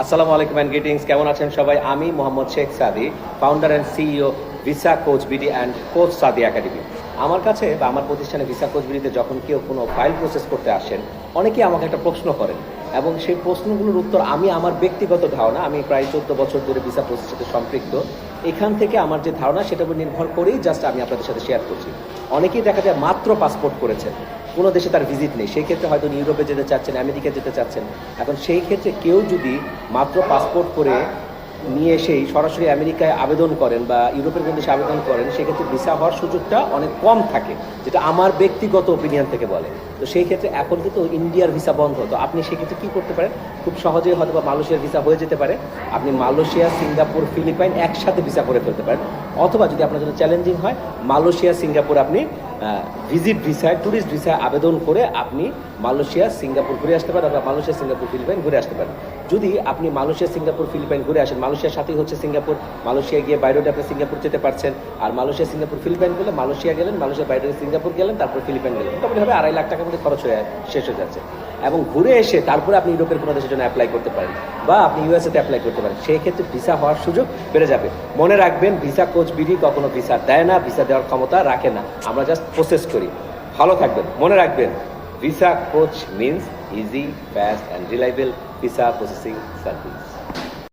আসসালামু আলাইকুম and greetings. কেমন আছেন সবাই? আমি মোহাম্মদ শেখ সাদি, founder and CEO visa coach BD and coach সাদি একাডেমি। আমার কাছে বা আমার প্রতিষ্ঠানে ভিসা কোচ বিডিতে যখন কেউ কোনো ফাইল প্রসেস করতে আসেন, অনেকেই আমাকে একটা প্রশ্ন করেন এবং সেই প্রশ্নগুলোর উত্তর আমি আমার ব্যক্তিগত ধারণা, আমি প্রায় 14 বছর ধরে ভিসা প্রসেসের সাথে সম্পৃক্ত, এখান থেকে আমার যে ধারণা সেটার উপর নির্ভর করেই জাস্ট আমি আপনাদের সাথে শেয়ার করছি। অনেকেই দেখা যায় মাত্র পাসপোর্ট করেছেন, কোনো দেশে তার ভিজিট নেই, সেই ক্ষেত্রে হয়তো ইউরোপে যেতে চাচ্ছেন, আমেরিকা যেতে চাচ্ছেন। এখন সেই ক্ষেত্রে কেউ যদি মাত্র পাসপোর্ট করে নিয়ে এসেই সরাসরি আমেরিকায় আবেদন করেন বা ইউরোপের কোনো দেশে আবেদন করেন, সেক্ষেত্রে ভিসা হওয়ার সুযোগটা অনেক কম থাকে, যেটা আমার ব্যক্তিগত ওপিনিয়ন থেকে বলে। তো সেই ক্ষেত্রে এখন কিন্তু ইন্ডিয়ার ভিসা বন্ধ, তো আপনি সেক্ষেত্রে কী করতে পারেন? খুব সহজেই হয়তো বা মালয়েশিয়ার ভিসা হয়ে যেতে পারে। আপনি মালয়েশিয়া, সিঙ্গাপুর, ফিলিপাইন একসাথে ভিসা করে ফেলতে পারেন। অথবা যদি আপনার জন্য চ্যালেঞ্জিং হয়, মালয়েশিয়া, সিঙ্গাপুর আপনি ভিজিট ভিসায়, ট্যুরিস্ট ভিসায় আবেদন করে আপনি মালয়েশিয়া, সিঙ্গাপুর ঘুরে আসতে পারেন, অথবা মালয়েশিয়া, সিঙ্গাপুর, ফিলিপাইন ঘুরে আসতে পারেন। যদি আপনি মালয়েশিয়া, সিঙ্গাপুর, ফিলিপাইন ঘুরে আসেন, মালয়েশিয়ার সাথেই হচ্ছে সিঙ্গাপুর, মালয়েশিয়া গিয়ে বাইরে আপনি সিঙ্গাপুর যেতে পারছেন। আর মালয়েশিয়া, সিঙ্গাপুর, ফিলিপাইন গেলে মালয়েশিয়া গেলেন, মালয়েশিয়ার বাইরে সিঙ্গাপুর গেলেন, তারপর ফিলিপাইন গেলেন, মোটামুটি হবে 2.5 লাখ টাকার মধ্যে খরচ হয়ে শেষ হয়ে যাচ্ছে। এবং ঘুরে এসে তারপরে আপনি ইউরোপের কোনো দেশের জন্য অ্যাপ্লাই করতে পারেন বা আপনি ইউএসএতে অ্যাপ্লাই করতে পারেন। সেই ক্ষেত্রে ভিসা হওয়ার সুযোগ বেড়ে যাবে। মনে রাখবেন, ভিসা কোচ বিডি কখনো ভিসা দেয় না, ভিসা দেওয়ার ক্ষমতা রাখে না, আমরা জাস্ট প্রসেস করি। ভালো থাকবেন, মনে রাখবেন, visa coach means easy, fast and reliable visa processing service.